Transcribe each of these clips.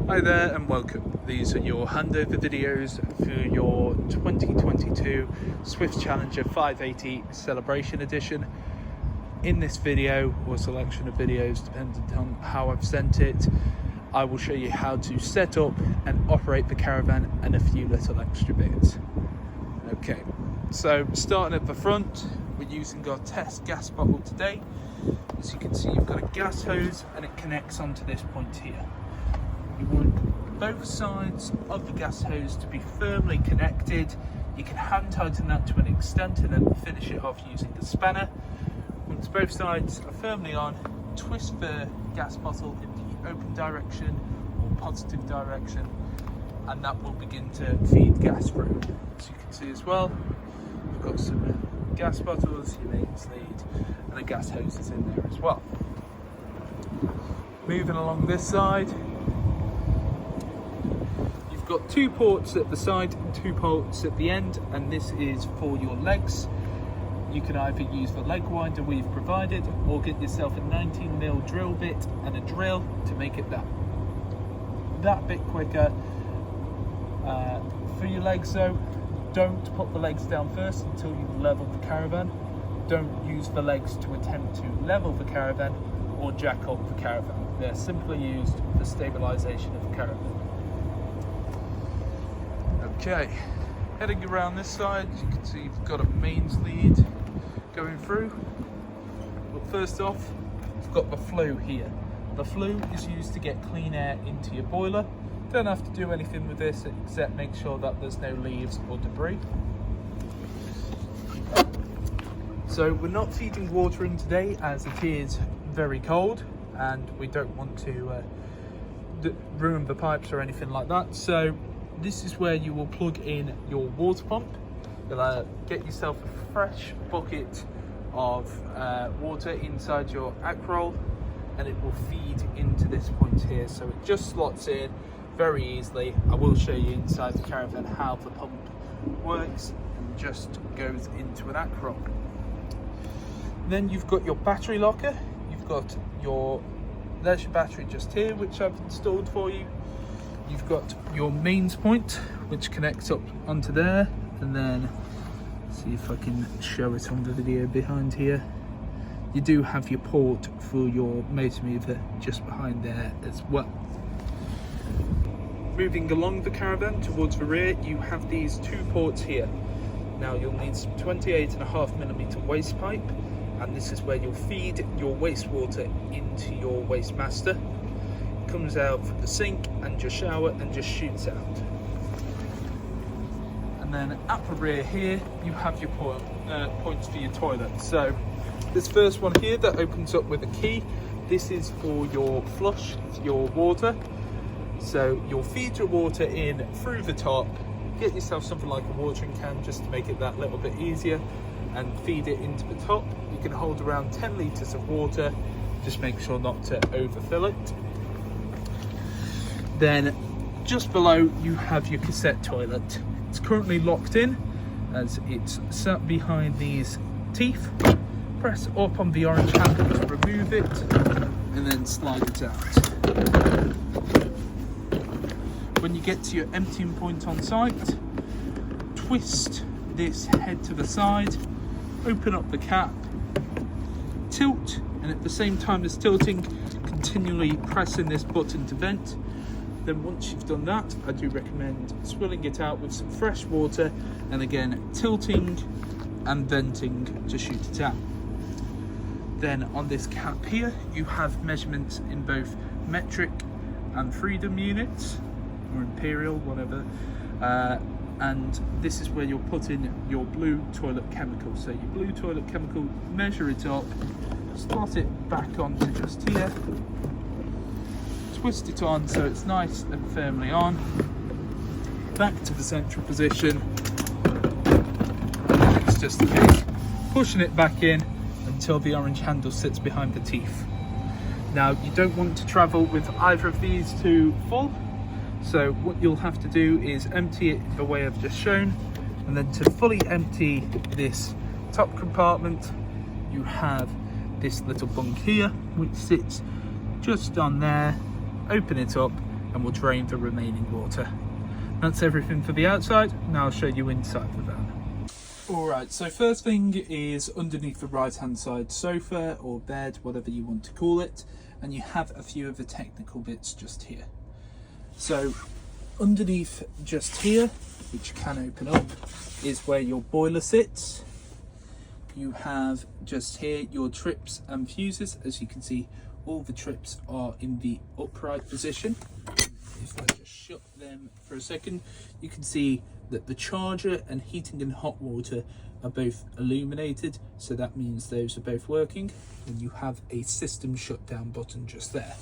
Hi there and welcome. These are your handover videos for your 2022 Swift Challenger 580 Celebration Edition. In this video, or selection of videos depending on how I've sent it, I will show you how to set up and operate the caravan and a few little extra bits. Okay, so starting at the front, we're using our test gas bottle today. As you can see, you've got a gas hose and it connects onto this point here. You want both sides of the gas hose to be firmly connected. You can hand tighten that to an extent and then finish it off using the spanner. Once both sides are firmly on, twist the gas bottle in the open direction or positive direction, and that will begin to feed gas through. As you can see as well, we've got some gas bottles, your mains lead, and the gas hose is in there as well. Moving along this side, you've got 2 ports at the side and 2 ports at the end, and this is for your legs. You can either use the leg winder we've provided or get yourself a 19mm drill bit and a drill to make it that bit quicker. For your legs though, don't put the legs down first until you've leveled the caravan. Don't use the legs to attempt to level the caravan or jack up the caravan. They're simply used for stabilisation of the caravan. Okay, heading around this side, you can see you've got a mains lead going through. But first off, you've got the flue here. The flue is used to get clean air into your boiler. Don't have to do anything with this except make sure that there's no leaves or debris. So we're not feeding water in today as it is very cold and we don't want to ruin the pipes or anything like that. So this is where you will plug in your water pump. You'll get yourself a fresh bucket of water inside your roll, and it will feed into this point here. So it just slots in very easily. I will show you inside the caravan how the pump works, and just goes into an roll. Then you've got your battery locker. You've got your leisure battery just here, which I've installed for you. You've got your mains point, which connects up onto there, and then see if I can show it on the video behind here. You do have your port for your motor mover just behind there as well. Moving along the caravan towards the rear, you have these 2 ports here. Now you'll need some 28.5mm waste pipe, and this is where you'll feed your wastewater into your waste master. Comes out from the sink and your shower and just shoots out. And then at the rear here you have your points for your toilet. So this first one here that opens up with a key, this is for your flush, your water. So you'll feed your water in through the top, get yourself something like a watering can just to make it that little bit easier, and feed it into the top. You can hold around 10 litres of water, just make sure not to overfill it. Then just below you have your cassette toilet. It's currently locked in as it's sat behind these teeth. Press up on the orange handle to remove it and then slide it out. When you get to your emptying point on site, twist this head to the side, open up the cap, tilt, and at the same time as tilting, continually pressing this button to vent. Then once you've done that, I do recommend swilling it out with some fresh water and again tilting and venting to shoot it out. Then on this cap here, you have measurements in both metric and freedom units, or imperial, whatever. And this is where you'll put in your blue toilet chemical. So your blue toilet chemical, measure it up, slot it back onto just here, twist it on so it's nice and firmly on, back to the central position, and it's just a case pushing it back in until the orange handle sits behind the teeth. Now you don't want to travel with either of these 2 full, so what you'll have to do is empty it the way I've just shown, and then to fully empty this top compartment you have this little bunk here which sits just on there. Open it up and will drain the remaining water. That's everything for the outside. Now I'll show you inside the van. Alright, so first thing is underneath the right hand side sofa or bed, whatever you want to call it, and you have a few of the technical bits just here. So underneath just here, which can open up, is where your boiler sits. You have just here your trips and fuses. As you can see, all the trips are in the upright position. If I just shut them for a second, you can see that the charger and heating and hot water are both illuminated, so that means those are both working, and you have a system shutdown button just there.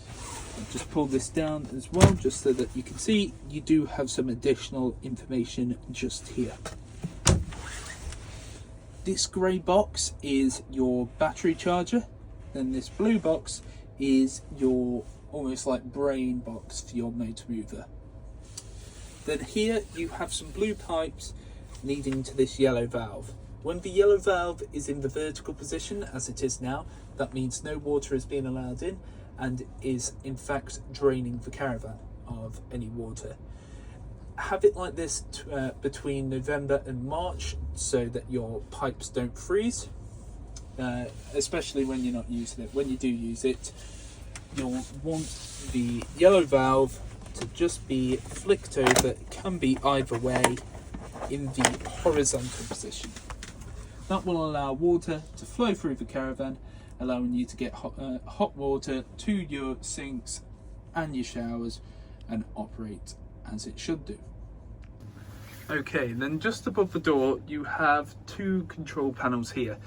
I'll just pull this down as well, just so that you can see you do have some additional information just here. This grey box is your battery charger, then this blue box is your almost like brain box for your motor mover. Then here you have some blue pipes leading to this yellow valve. When the yellow valve is in the vertical position, as it is now, that means no water is being allowed in and is in fact draining the caravan of any water. Have it like this between November and March so that your pipes don't freeze, especially when you're not using it. When you do use it, you'll want the yellow valve to just be flicked over. It can be either way in the horizontal position. That will allow water to flow through the caravan, allowing you to get hot water to your sinks and your showers and operate as it should do. Okay, then just above the door you have two control panels here.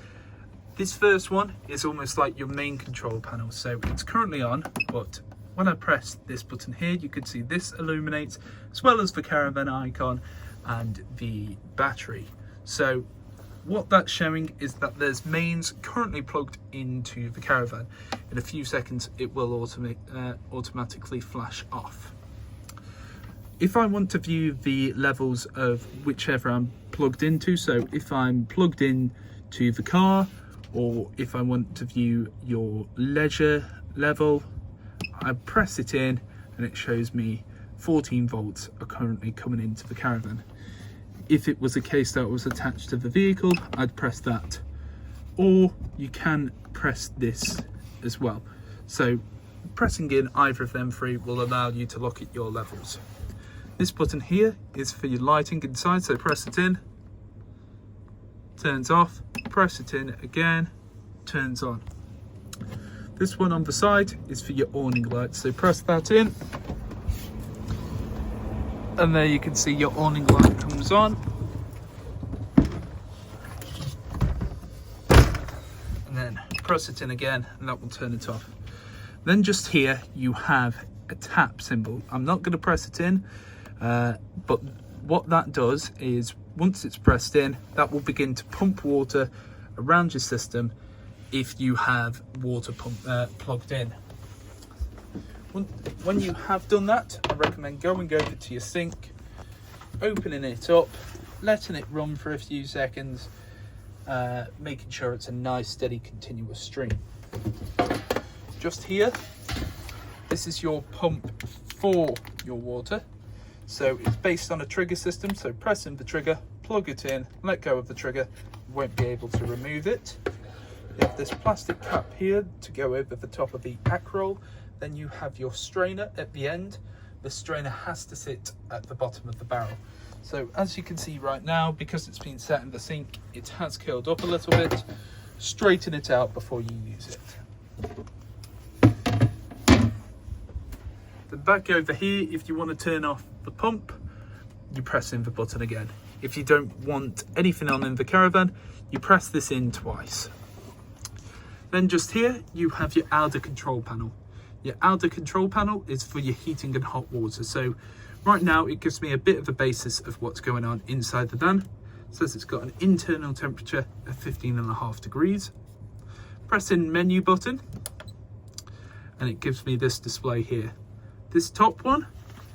This first one is almost like your main control panel, so it's currently on, but when I press this button here, you can see this illuminates, as well as the caravan icon and the battery. So what that's showing is that there's mains currently plugged into the caravan. In a few seconds it will automatically flash off. If I want to view the levels of whichever I'm plugged into, so if I'm plugged in to the car, or if I want to view your leisure level, I press it in and it shows me 14 volts are currently coming into the caravan. If it was a case that was attached to the vehicle, I'd press that, or you can press this as well. So pressing in either of them three will allow you to look at your levels. This button here is for your lighting inside, so press it in, turns off, press it in again, turns on. This one on the side is for your awning lights, so press that in, and there you can see your awning light comes on, and then press it in again and that will turn it off. Then just here you have a tap symbol. I'm not going to press it in, but what that does is once it's pressed in, that will begin to pump water around your system if you have water plugged in. When you have done that, I recommend going over to your sink, opening it up, letting it run for a few seconds, making sure it's a nice steady continuous stream. Just here, this is your pump for your water. So it's based on a trigger system, so press in the trigger, plug it in, let go of the trigger, you won't be able to remove it. You have this plastic cap here to go over the top of the roll. Then you have your strainer at the end. The strainer has to sit at the bottom of the barrel. So as you can see right now, because it's been set in the sink, it has curled up a little bit. Straighten it out before you use it. Then back over here, if you want to turn off the pump, you press in the button again. If you don't want anything on in the caravan, you press this in twice. Then just here, you have your outer control panel. Your outer control panel is for your heating and hot water. So right now it gives me a bit of a basis of what's going on inside the van. It says it's got an internal temperature of 15.5 degrees. Press in menu button and it gives me this display here. This top one,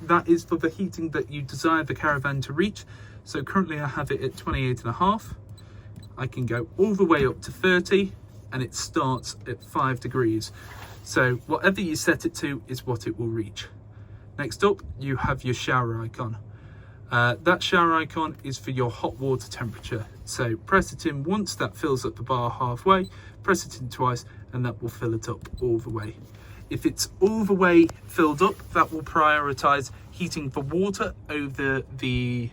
that is for the heating that you desire the caravan to reach. So currently I have it at 28.5. I can go all the way up to 30 and it starts at 5 degrees. So whatever you set it to is what it will reach. Next up, you have your shower icon. That shower icon is for your hot water temperature. So press it in once, that fills up the bar halfway, press it in twice, and that will fill it up all the way. If it's all the way filled up, that will prioritize heating the water over the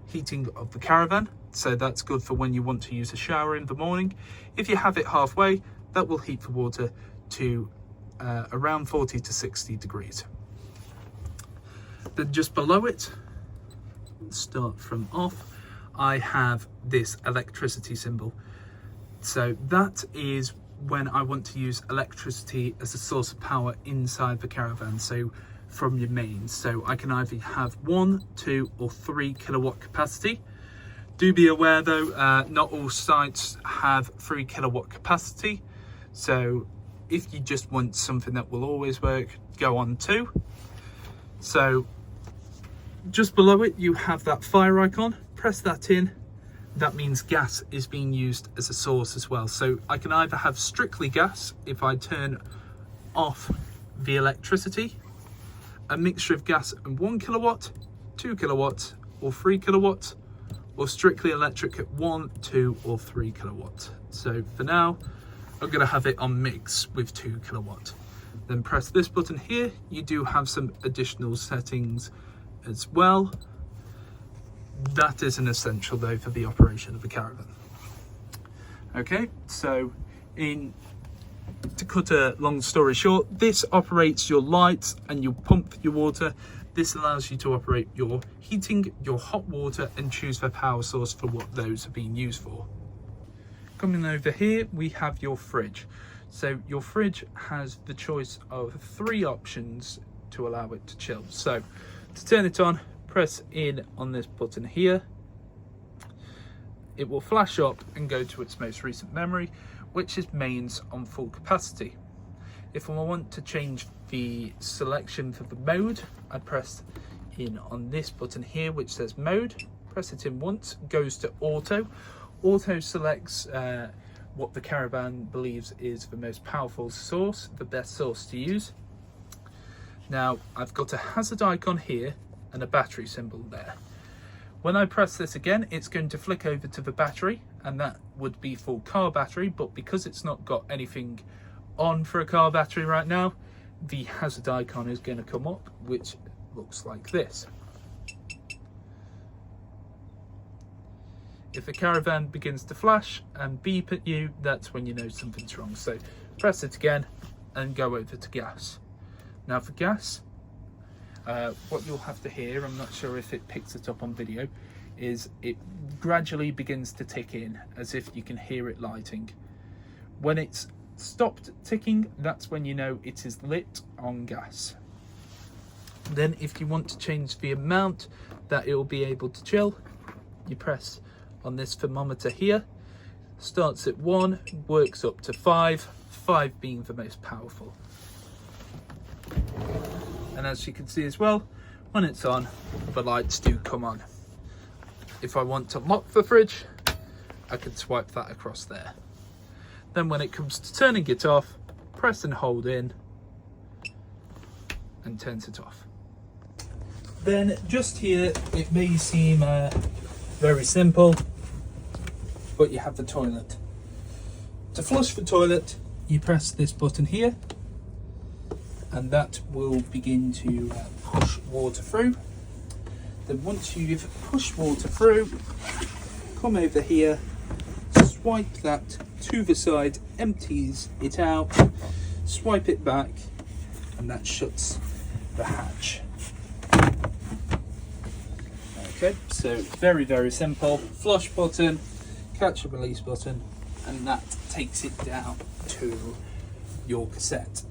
heating of the caravan. So that's good for when you want to use a shower in the morning. If you have it halfway, that will heat the water to around 40 to 60 degrees. Then just below it, start from off, I have this electricity symbol. So that is when I want to use electricity as a source of power inside the caravan, so from your mains. So I can either have 1, 2 or 3 kilowatt capacity. Do be aware though, not all sites have 3 kilowatt capacity. So if you just want something that will always work, go on 2. So just below it, you have that fire icon. Press that in. That means gas is being used as a source as well. So I can either have strictly gas if I turn off the electricity, a mixture of gas and 1 kilowatt, 2 kilowatts or 3 kilowatts, or strictly electric at 1, 2 or 3 kilowatts. So for now, I'm going to have it on mix with 2 kilowatt. Then press this button here. You do have some additional settings as well. That is an essential though for the operation of the caravan. Okay, so to cut a long story short, this operates your lights and you pump your water. This allows you to operate your heating, your hot water, and choose the power source for what those are being used for. Coming over here, we have your fridge. So your fridge has the choice of 3 options to allow it to chill. So to turn it on, press in on this button here. It will flash up and go to its most recent memory, which is mains on full capacity. If I want to change the selection for the mode, I press in on this button here, which says mode. Press it in once, goes to auto. Auto selects what the caravan believes is the most powerful source, the best source to use. Now I've got a hazard icon here and a battery symbol there. When I press this again, it's going to flick over to the battery, and that would be full car battery, but because it's not got anything on for a car battery right now, the hazard icon is going to come up, which looks like this. If the caravan begins to flash and beep at you, that's when you know something's wrong. So press it again and go over to gas. Now for gas, what you'll have to hear, I'm not sure if it picks it up on video, is it gradually begins to tick in as if you can hear it lighting. When it's stopped ticking, that's when you know it is lit on gas. Then if you want to change the amount that it will be able to chill, you press on this thermometer here. Starts at 1, works up to 5, 5 being the most powerful. And as you can see as well, when it's on, the lights do come on. If I want to lock the fridge, I can swipe that across there. Then when it comes to turning it off, press and hold in and turns it off. Then just here, it may seem very simple, but you have the toilet. To flush the toilet, you press this button here, and that will begin to push water through. Then once you've pushed water through, come over here, swipe that to the side, empties it out, swipe it back, and that shuts the hatch. Okay, so very, very simple. Flush button, catch and release button, and that takes it down to your cassette.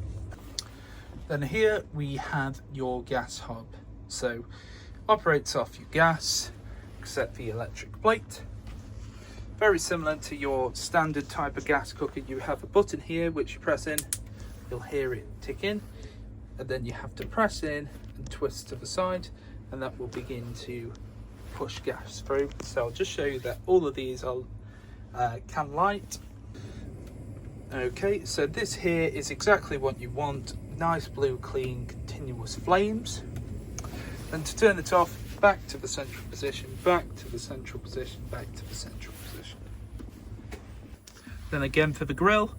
Then here we have your gas hob. So operates off your gas, except the electric plate. Very similar to your standard type of gas cooker, you have a button here which you press in, you'll hear it tick in, and then you have to press in and twist to the side, and that will begin to push gas through. So I'll just show you that all of these are can light. Okay, so this here is exactly what you want. Nice blue, clean, continuous flames. Then to turn it off, back to the central position, back to the central position, back to the central position. Then again for the grill,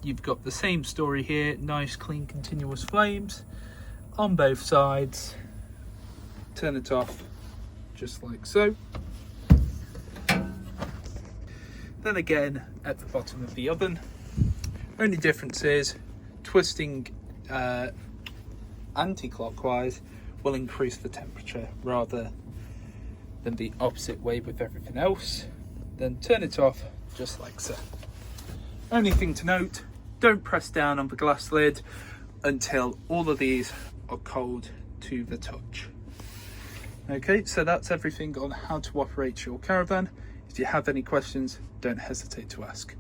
you've got the same story here. Nice, clean, continuous flames on both sides. Turn it off just like so. Then again at the bottom of the oven. Only difference is twisting anti-clockwise will increase the temperature rather than the opposite way with everything else. Then turn it off just like so. Only thing to note, don't press down on the glass lid until all of these are cold to the touch. Okay, so that's everything on how to operate your caravan. If you have any questions, don't hesitate to ask.